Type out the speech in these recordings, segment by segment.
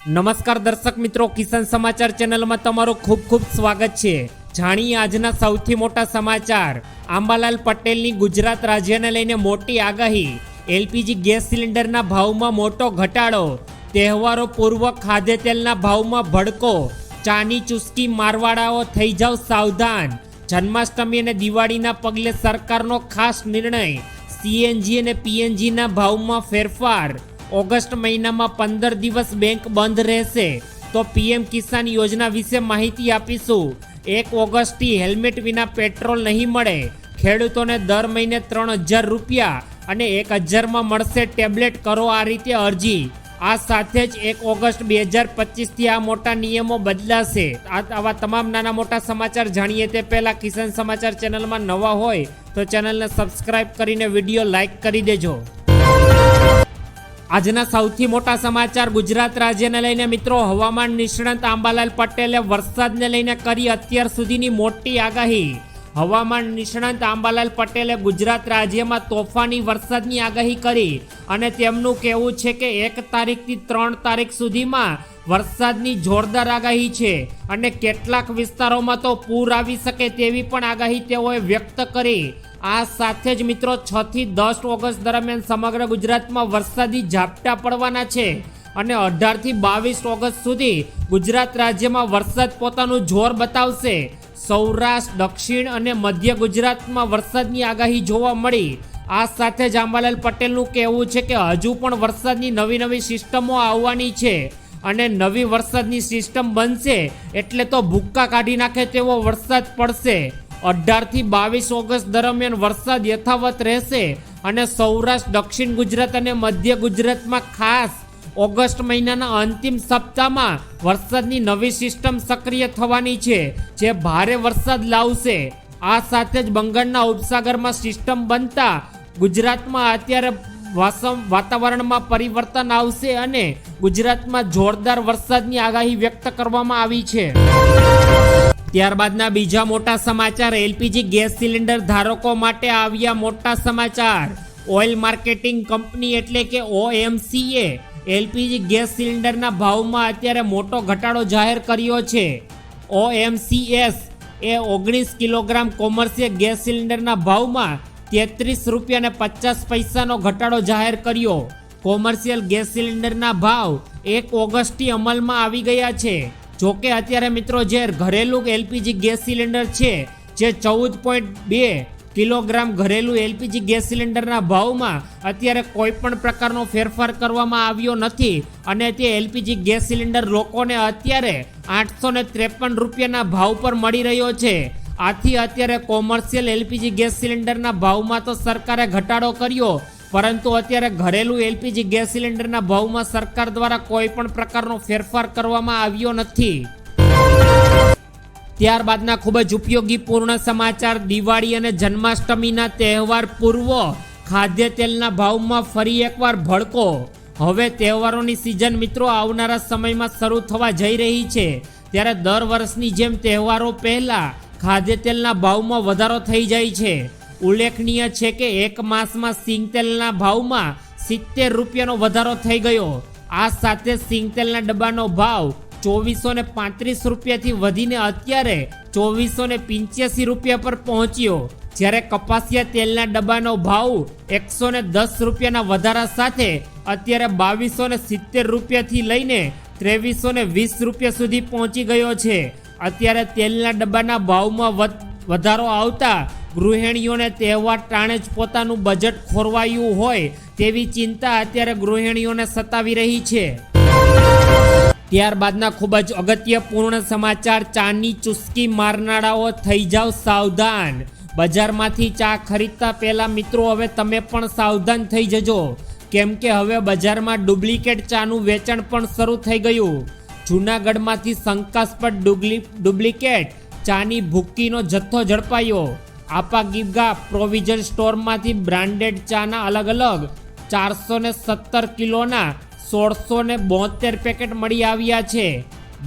નમસ્કાર દર્શક મિત્રો, કિસાન સમાચાર ચેનલમાં તમારું ખૂબ ખૂબ સ્વાગત છે। જાણીએ આજના સૌથી મોટા સમાચાર। આંબાલાલ પટેલની ગુજરાત રાજ્યને લઈને મોટી આગાહી। એલપીજી ગેસ સિલિન્ડરના ભાવમાં મોટો ઘટાડો। તહેવારો પૂર્વ ખાદ્ય તેલના ભાવમાં ભડકો। ચાની ચુસ્કી મારવાડાઓ થઈ જાવ સાવધાન। જન્માષ્ટમી અને દિવાળીના પગલે સરકારનો ખાસ નિર્ણય। સીએનજી અને પીએનજીના ભાવમાં ફેરફાર। ઓગસ્ટ મહિનામાં 15 દિવસ બેંક બંધ રહેશે, તો પીએમ કિસાન યોજના વિશે માહિતી આપીશું। 1 ઓગસ્ટથી હેલ્મેટ વિના પેટ્રોલ નહીં મળે। ખેડૂતોને દર મહિને 3000 રૂપિયા અને 1000માં મળશે ટેબ્લેટ, કરો આ રીતે અરજી। આ સાથે જ 1 ઓગસ્ટ 2025થી આ મોટા નિયમો બદલાશે। આવા તમામ નાના મોટા સમાચાર જાણીએ તે પહેલા કિસાન સમાચાર ચેનલમાં નવા હોય તો ચેનલને સબસ્ક્રાઇબ કરીને વિડીયો લાઈક કરી દેજો। આજના સૌથી મોટા સમાચાર ગુજરાત રાજ્યને લઈને મિત્રો, હવામાન નિષ્ણાત આંબાલાલ પટેલે વરસાદને લઈને કરી અત્યાર સુધીની મોટી આગાહી। હવામાન નિષ્ણાત આંબાલાલ પટેલે ગુજરાત રાજ્યમાં તોફાની વરસાદની આગાહી કરી અને તેમનું કહેવું છે કે 1 તારીખથી 3 તારીખ સુધીમાં વરસાદની જોરદાર આગાહી છે અને કેટલાક વિસ્તારોમાં તો પૂર આવી શકે તેવી પણ આગાહી તેઓએ વ્યક્ત કરી। આ સાથે જ મિત્રો 6 થી 10 ઓગસ્ટ દરમિયાન સમગ્ર ગુજરાતમાં વરસાદી ઝાપટા પડવાના છે અને 18 થી 22 ઓગસ્ટ સુધી ગુજરાત રાજ્યમાં વરસાદ પોતાનું જોર બતાવશે। સૌરાષ્ટ્ર, દક્ષિણ અને મધ્ય ગુજરાતમાં વરસાદની આગાહી જોવા મળી। આ સાથે જ આંબાલાલ પટેલનું કહેવું છે કે હજુ પણ વરસાદની નવી સિસ્ટમો આવવાની છે અને નવી વરસાદની સિસ્ટમ બનશે એટલે તો ભૂક્કા કાઢી નાખે તેવો વરસાદ પડશે। 18 થી 22 ઓગસ્ટ દરમિયાન વરસાદ યથાવત રહેશે અને સૌરાષ્ટ્ર, દક્ષિણ ગુજરાત અને મધ્ય ગુજરાતમાં ખાસ ઓગસ્ટ મહિનાના અંતિમ સપ્તાહમાં વરસાદની નવી સિસ્ટમ સક્રિય થવાની છે, જે ભારે વરસાદ લાવશે। આ સાથે જ બંગાળના ઉપસાગરમાં સિસ્ટમ બનતા ગુજરાતમાં અત્યારે વાતાવરણમાં પરિવર્તન આવશે અને ગુજરાતમાં જોરદાર વરસાદની આગાહી વ્યક્ત કરવામાં આવી છે। ત્યારબાદના બીજા મોટા સમાચાર, એલપીજી ગેસ સિલિન્ડર ધારકો માટે આવ્યા મોટા સમાચાર। ઓઇલ માર્કેટિંગ કંપની એટલે કે ઓએમસીએ એલપીજી ગેસ સિલિન્ડરના ભાવમાં અત્યારે મોટો ઘટાડો જાહેર કર્યો છે। ઓએમસીએસ એ 19 કિલોગ્રામ કોમર્શિયલ ગેસ સિલિન્ડરના ભાવમાં 33 રૂપિયા અને 50 પૈસાનો ઘટાડો જાહેર કર્યો। કોમર્શિયલ ગેસ સિલિન્ડરના ભાવ 1 ઓગસ્ટથી અમલમાં આવી ગયા છે। જોકે અત્યારે મિત્રો જે ઘરેલું એલપીજી ગેસ સિલિન્ડર છે, જે 14.2 કિલોગ્રામ ઘરેલું એલપીજી ગેસ સિલિન્ડરના ભાવમાં અત્યારે કોઈ પણ પ્રકારનો ફેરફાર કરવામાં આવ્યો નથી અને તે એલપીજી ગેસ સિલિન્ડર લોકોને અત્યારે 853 રૂપિયાના ભાવ પર મળી રહ્યો છે। આથી અત્યારે કોમર્શિયલ એલપીજી ગેસ સિલિન્ડરના ભાવમાં તો સરકારે ઘટાડો કર્યો, પરંતુ અત્યારે ઘરેલું એલપીજી ગેસ સિલિન્ડરના ભાવમાં સરકાર દ્વારા કોઈ પણ પ્રકારનો ફેરફાર કરવામાં આવ્યો નથી। ત્યારબાદના ખૂબ જ ઉપયોગી પૂર્ણ સમાચાર, દિવાળી અને જન્માષ્ટમીના તહેવાર પૂર્વ ખાદ્ય તેલના ભાવમાં ફરી એકવાર ભડકો। હવે તહેવારોની સિઝન મિત્રો આવનારા સમયમાં શરૂ થવા જઈ રહી છે, ત્યારે દર વર્ષની જેમ તહેવારો પહેલા ખાદ્ય તેલના ભાવમાં વધારો થઈ જાય છે। ઉલ્લેખનીય છે કે 1 માસમાં સિંગ તેલના ભાવમાં 70 રૂપિયાનો વધારો થઈ ગયો। આ સાથે સિંગ તેલના ડબ્બાનો ભાવ 2435 રૂપિયાથી વધીને અત્યારે 2485 રૂપિયા પર પહોંચ્યો, જ્યારે કપાસિયા તેલના ડબ્બાનો ભાવ 110 રૂપિયાના વધારા સાથે અત્યારે 2270 રૂપિયાથી લઈને 2320 રૂપિયા સુધી પહોંચી ગયો છે। અત્યારે તેલના ડબ્બાના ભાવમાં વધારો આવતા ગૃહિણીઓને તહેવાર ટાણે જ પોતાનું બજેટ ખોરવાયું હોય તેવી ચિંતા અત્યારે ગૃહિણીઓને સતાવી રહી છે। ત્યારબાદના ખૂબ જ અગત્યપૂર્ણ સમાચાર, ચાની ચુસ્કી મારનારાઓ થઈ જાવ સાવધાન। બજારમાંથી ચા ખરીદતા પહેલા મિત્રો હવે તમે પણ સાવધાન થઈ જજો, કેમ કે હવે બજારમાં ડુપ્લિકેટ ચાનું વેચાણ પણ શરૂ થઈ ગયું। જૂનાગઢમાંથી શંકાસ્પદ ડુપ્લિકેટ ચાની ભૂક્કીનો જથ્થો ઝડપાયો। આપાગીગા પ્રોવિઝન સ્ટોરમાંથી બ્રાન્ડેડ ચાના અલગ 417 કિલોના 1672 પેકેટ મળી આવ્યા છે।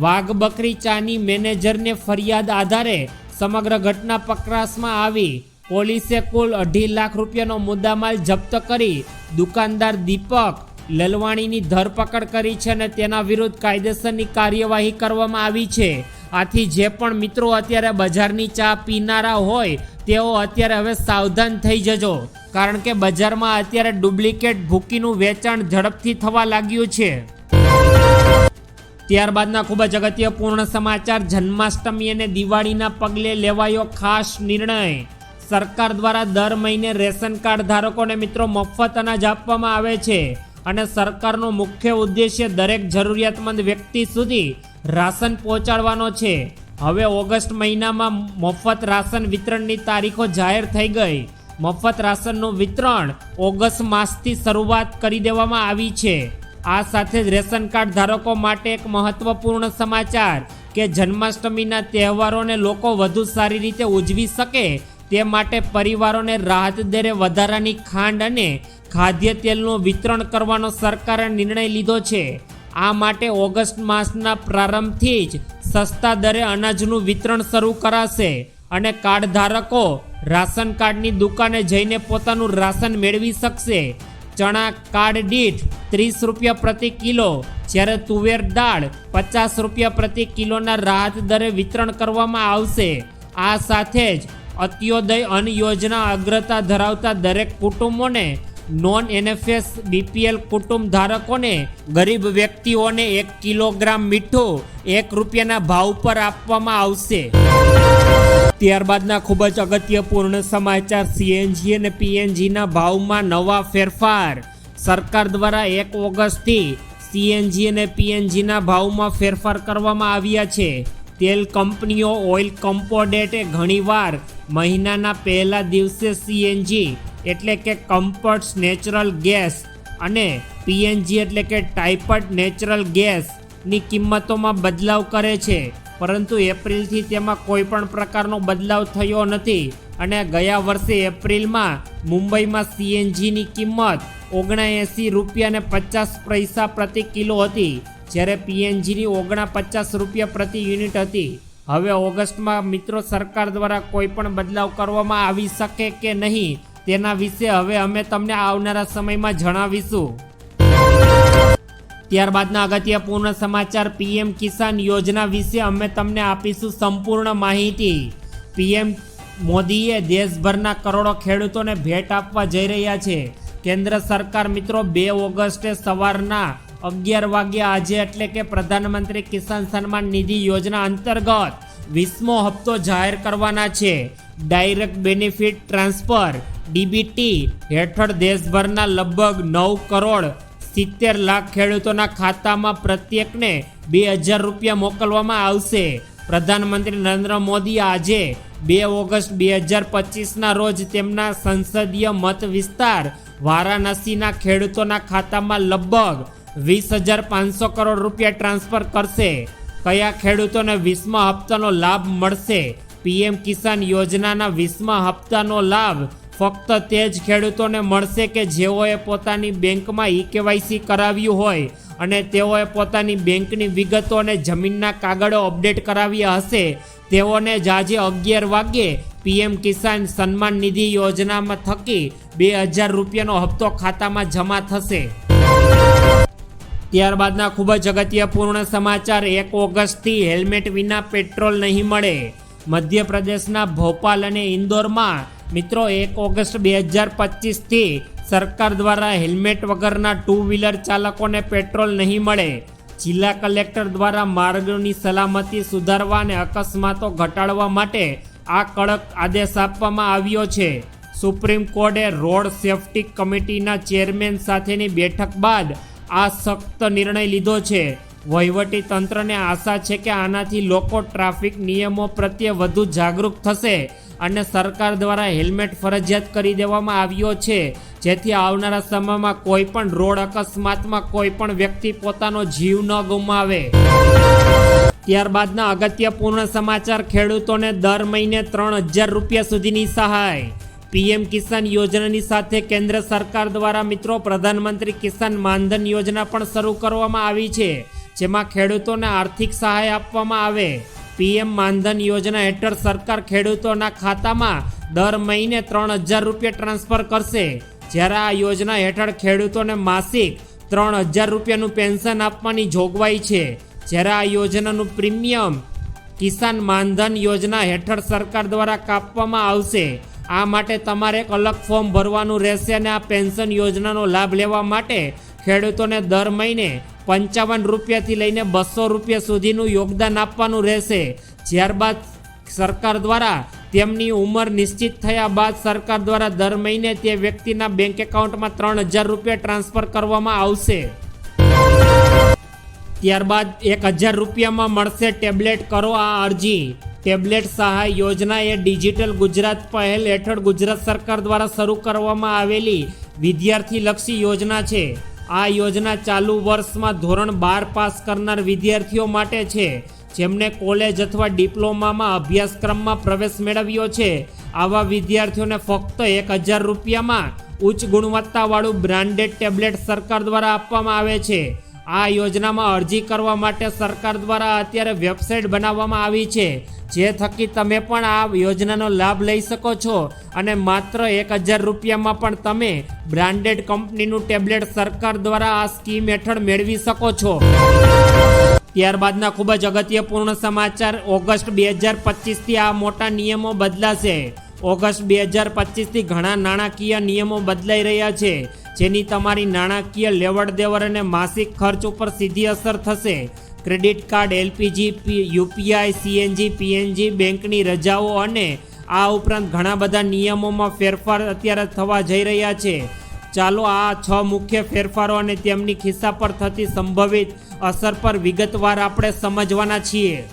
વાઘ બકરી ચાની મેનેજરને ફરિયાદ આધારે સમગ્ર ઘટના પ્રકાશમાં આવી। પોલીસે કુલ 2.5 લાખ રૂપિયાનો મુદ્દામાલ જપ્ત કરી દુકાનદાર દીપક લલવાણીની ધરપકડ કરી છે અને તેના વિરુદ્ધ કાયદેસરની કાર્યવાહી કરવામાં આવી છે. આથી જે પણ મિત્રો અત્યારે બજારની ચા પીનારા હોય તેઓ અત્યારે હવે સાવધાન થઈ જજો, કારણ કે બજારમાં અત્યારે ડુપ્લિકેટ ભૂકીનું વેચાણ ઝડપથી થવા લાગ્યું છે. ત્યારબાદના ખૂબ જ અગત્યપૂર્ણ સમાચાર, જન્માષ્ટમી અને દિવાળીના પગલે લેવાયો ખાસ નિર્ણય. સરકાર દ્વારા દર મહિને રેશન કાર્ડ ધારકોને મિત્રો મફત અનાજ આપવામાં આવે છે અને સરકારનો મુખ્ય ઉદ્દેશ્ય દરેક જરૂરિયાતમંદ વ્યક્તિ સુધી રાશન પહોંચાડવાનો છે. હવે ઓગસ્ટ મહિનામાં મફત રાશન વિતરણની તારીખો જાહેર થઈ ગઈ. મફત રાશનનું વિતરણ ઓગસ્ટ માસથી શરૂઆત કરી દેવામાં આવી છે. આ સાથે જ રેશન કાર્ડ ધારકો માટે એક મહત્વપૂર્ણ સમાચાર કે જન્માષ્ટમીના તહેવારોને લોકો વધુ સારી રીતે ઉજવી શકે તે માટે પરિવારોને રાહત દરે વધારાની ખાંડ અને ખાદ્ય તેલનું વિતરણ કરવાનો સરકારે નિર્ણય લીધો છે. આ માટે ઓગસ્ટ માસના પ્રારંભથી જ સસ્તા દરે અનાજનું વિતરણ શરૂ કરાશે અને કાર્ડ ધારકો રાશન કાર્ડની દુકાને જઈને પોતાનું રાશન મેળવી શકશે. ચણા કાર્ડ દીઠ 30 રૂપિયા પ્રતિ કિલો, જ્યારે તુવેર દાળ 50 રૂપિયા પ્રતિ કિલોના રાહત દરે વિતરણ કરવામાં આવશે. આ સાથે જ અંત્યોદય અન્ન યોજના અગ્રતા ધરાવતા દરેક કુટુંબોને, નોન NFS BPL કુટુંબ ધારકોને, ગરીબ વ્યક્તિઓને 1 કિલોગ્રામ મીઠું 1 રૂપિયાના ભાવ પર આપવામાં આવશે. ત્યારબાદના ખૂબ જ અગત્યપૂર્ણ સમાચાર, CNG અને PNGના ભાવમાં નવા ફેરફાર. સરકાર દ્વારા 1 ઓગસ્ટથી CNG અને PNGના ભાવમાં ફેરફાર કરવામાં આવ્યા છે. તેલ કંપનીઓ ઓઇલ કંપોડેટે ઘણીવાર મહિનાના પહેલા દિવસે CNG એટલે કે કમ્ફર્ટ્સ નેચરલ ગેસ અને PNG એટલે કે ટાઇપડ નેચરલ ગેસની કિંમતોમાં બદલાવ કરે છે, પરંતુ એપ્રિલથી તેમાં કોઈ પણ પ્રકારનો બદલાવ થયો નથી અને ગયા વર્ષે એપ્રિલમાં મુંબઈમાં CNGની કિંમત 79 રૂપિયા અને 50 પૈસા પ્રતિ કિલો હતી, જ્યારે PNGની 49 રૂપિયા પ્રતિ યુનિટ હતી. હવે ઓગસ્ટમાં મિત્રો સરકાર દ્વારા કોઈ પણ બદલાવ કરવામાં આવી શકે કે નહીં તેના વિશે હવે અમે તમને આવનારા સમયમાં જણાવીશું. ત્યારબાદના અગત્યપૂર્ણ સમાચાર, PM કિસાન યોજના વિશે અમે તમને આપીશું સંપૂર્ણ માહિતી. PM મોદીએ દેશભરના કરોડો ખેડૂતોને ભેટ આપવા જઈ રહ્યા છે. કેન્દ્ર સરકાર મિત્રો 2 ઓગસ્ટે સવારના 11 વાગ્યા આજે એટલે કે પ્રધાનમંત્રી કિસાન સન્માન નિધિ યોજના અંતર્ગત 20મો હપ્તો જાહેર કરવાના છે. ડાયરેક્ટ બેનિફિટ ટ્રાન્સફર DBT હેઠળ દેશભરના લગભગ 9 કરોડ 70 લાખ ખેડૂતોના ખાતામાં પ્રત્યેકને 2000 રૂપિયા મોકલવામાં આવશે. પ્રધાનમંત્રી નરેન્દ્ર મોદી આજે 2 ઓગસ્ટ 2025ના રોજ તેમના સંસદીય મત વિસ્તાર વારાણસીના ખેડૂતોના ખાતામાં લગભગ 20,500 કરોડ રૂપિયા ટ્રાન્સફર કરશે. કયા ખેડૂતોને 20મા હપ્તાનો લાભ મળશે? PM કિસાન યોજનાના 20મા હપ્તાનો લાભ ફક્ત તે જ ખેડૂતોને મળશે કે જેઓએ પોતાની બેંકમાં eKYC કરાવ્યું હોય અને તેઓએ પોતાની બેંકની વિગતો અને જમીનના કાગળો અપડેટ કરાવ્યા હશે. તેઓને જ આજે 11 વાગ્યે PM કિસાન સન્માન નિધિ યોજનામાં થકી 2000 રૂપિયાનો હપ્તો ખાતામાં જમા થશે. ત્યારબાદના ખૂબ જ અગત્યપૂર્ણ સમાચાર, 1 ઓગસ્ટથી હેલ્મેટ વિના પેટ્રોલ નહીં મળે. મધ્યપ્રદેશના ભોપાલ અને ઇન્દોરમાં મિત્રો 1 ઓગસ્ટ 2025થી સરકાર દ્વારા હેલ્મેટ વગરના 2 વ્હીલર ચાલકોને પેટ્રોલ નહીં મળે. જિલ્લા કલેક્ટર દ્વારા માર્ગોની સલામતી સુધારવા અને અકસ્માતો ઘટાડવા માટે આ કડક આદેશ આપવામાં આવ્યો છે. સુપ્રીમ કોર્ટે રોડ સેફ્ટી કમિટીના ચેરમેન સાથેની બેઠક બાદ આ સખ્ત નિર્ણય લીધો છે. વહીવટી તંત્રને આશા છે કે આનાથી લોકો ટ્રાફિક નિયમો પ્રત્યે વધુ જાગૃત થશે અને સરકાર દ્વારા હેલ્મેટ ફરજિયાત કરી દેવામાં આવ્યો છે, જેથી આવનારા સમયમાં કોઈ પણ રોડ અકસ્માતમાં કોઈ પણ વ્યક્તિ પોતાનો જીવ ન ગુમાવે. ત્યારબાદના અગત્યપૂર્ણ સમાચાર, ખેડૂતોને દર મહિને 3000 રૂપિયા સુધીની સહાય. PM કિસાન યોજનાની સાથે કેન્દ્ર સરકાર દ્વારા મિત્રો પ્રધાનમંત્રી કિસાન માનધન યોજના પણ શરૂ કરવામાં આવી છે, જેમાં ખેડૂતોને આર્થિક સહાય આપવામાં આવે. PM માનધન યોજના હેઠળ સરકાર ખેડૂતોના ખાતામાં દર મહિને 3000 રૂપિયા ટ્રાન્સફર કરશે, જ્યારે આ યોજના હેઠળ ખેડૂતોને માસિક 3000 રૂપિયાનું પેન્શન આપવાની જોગવાઈ છે, જ્યારે આ યોજનાનું પ્રીમિયમ કિસાન માનધન યોજના હેઠળ સરકાર દ્વારા કાપવામાં આવશે. આ માટે તમારે એક અલગ ફોર્મ ભરવાનું રહેશે અને આ પેન્શન યોજનાનો લાભ લેવા માટે ખેડૂતોને દર મહિને 55 રૂપિયાથી લઈને 200 રૂપિયા સુધીનું યોગદાન આપવાનું રહેશે. ત્યારબાદ સરકાર દ્વારા તેમની ઉંમર નિશ્ચિત થયા બાદ સરકાર દ્વારા દર મહિને તે વ્યક્તિના બેંક એકાઉન્ટમાં 3000 રૂપિયા ટ્રાન્સફર કરવામાં આવશે. ત્યારબાદ 1000 રૂપિયામાં મળશે ટેબ્લેટ. કરો આ અરજી. ટેબ્લેટ સહાય યોજના એ ડિજિટલ ગુજરાત પહેલ હેઠળ ગુજરાત સરકાર દ્વારા શરૂ કરવામાં આવેલી વિદ્યાર્થીલક્ષી યોજના છે. આ યોજના ચાલુ વર્ષમાં ધોરણ 12 પાસ કરનાર વિદ્યાર્થીઓ માટે છે, જેમણે કોલેજ અથવા ડિપ્લોમામાં અભ્યાસક્રમમાં પ્રવેશ મેળવ્યો છે. આવા વિદ્યાર્થીઓને ફક્ત 1000 રૂપિયામાં ઉચ્ચ ગુણવત્તાવાળું બ્રાન્ડેડ ટેબ્લેટ સરકાર દ્વારા આપવામાં આવે છે. આ યોજનામાં અરજી કરવા માટે સરકાર દ્વારા અત્યારે વેબસાઇટ બનાવવામાં આવી છે, જે થકી તમે પણ આ યોજનાનો લાભ લઈ શકો છો અને માત્ર 1000 રૂપિયામાં પણ તમે બ્રાન્ડેડ કંપનીનું ટેબ્લેટ સરકાર દ્વારા આ સ્કીમ હેઠળ મેળવી શકો છો. ત્યારબાદના ખૂબ જ અગત્યપૂર્ણ સમાચાર. ઓગસ્ટ 2025થી આ મોટા નિયમો બદલાશે. ઓગસ્ટ 2025થી ઘણા નાણાકીય નિયમો બદલાઈ રહ્યા છે, જેની તમારી નાણાકીય લેવડ દેવડ અને માસિક ખર્ચ ઉપર સીધી અસર થશે. Credit card, LPG, UPI, CNG, PNG, બેંકની રજાઓ અને આ ઉપરાંત ઘણા બધા નિયમોમાં ફેરફાર અત્યારે થવા જઈ રહ્યા છે. ચાલો આ 6 મુખ્ય ફેરફારો અને તેમની ખિસ્સા પર થતી સંભવિત અસર પર વિગતવાર આપણે સમજવાના છીએ.